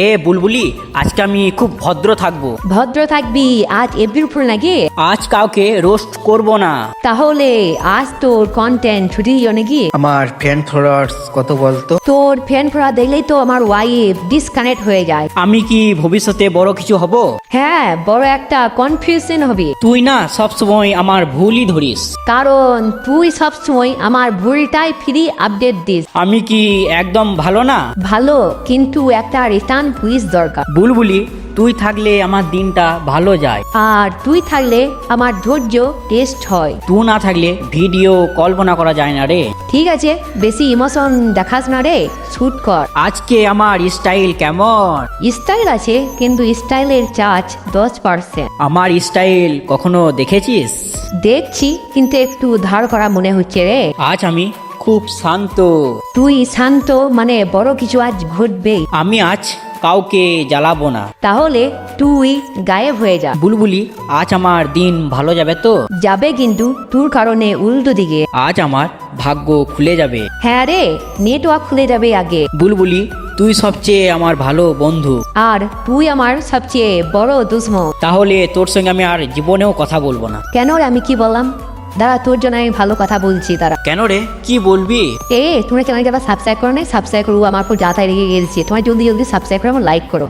এ বুলবুলি, আজকে আমি খুব ভদ্র থাকবো। ভদ্র থাকবি? আজ এপ্রিল ফুল নাকি? আজ কাউকে রোস্ট করব না। তাহলে আজ তোর কন্টেন্ট ছুটি নাকি? আমার ফ্যান ফলোয়ার্স কত বলতো? তোর ফ্যান ফোড়া দেখলেই তো আমার ওয়াইফ ডিসকানেক্ট হয়ে যায়। আমি কি ভবিষ্যতে বড় কিছু হব? হ্যাঁ, বড় একটা কনফিউশন হবে। তুই না সবসময় আমার ভুলই ধরিস। কারণ তুই সবসময় আমার ভুলটাই ফ্রি আপডেট দিস। আমি কি একদম ভালো না? ভালো, কিন্তু একটা রিটার্ন কুইজ দরকার। বুলবুলি, তুই থাকলে আমার দিনটা ভালো যায়। আর তুই থাকলে আমার ধৈর্য টেস্ট হয়। তুই না থাকলে ভিডিও কল্পনা করা যায় না রে। ঠিক আছে, বেশি ইমোশন দেখাস না রে, শুট কর। আজকে আমার স্টাইল কেমন? স্টাইল আছে, কিন্তু স্টাইলের চার্জ 10%। আমার স্টাইল কখনো দেখেছিস? দেখছি, কিন্তু একটু ধার করা মনে হচ্ছে রে। আজ আমি খুব শান্ত। তুই শান্ত মানে বড় কিছু আজ ঘটবেই। আমি আজ কাউকে জ্বালাবো না। তাহলে তুই গায়েব হয়ে যা। বুলবুলি, আজ আমার দিন ভালো যাবে তো? যাবে, কিন্তু তোর কারণে উল্টো দিকে। আজ আমার ভাগ্য খুলে যাবে। হ্যাঁ রে, নেটওয়ার্ক খুলে যাবে আগে। বুলবুলি, তুই সবচেয়ে আমার ভালো বন্ধু। আর তুই আমার সবচেয়ে বড় দুশ্মন। তাহলে তোর সঙ্গে আমি আর জীবনেও কথা বলবো না। কেন রে, আমি কি বললাম? দাঁড়া, তোর জন্য আমি ভালো কথা বলছি। তারা কেন রে, কি বলবি? তোমরা চ্যানেলটা সাবস্ক্রাইব করো না? সাবস্ক্রাইব করো, আমার উপর যাতায় রেগে গেছে। তোমার জলদি জলদি সাবস্ক্রাইব করো, লাইক করো।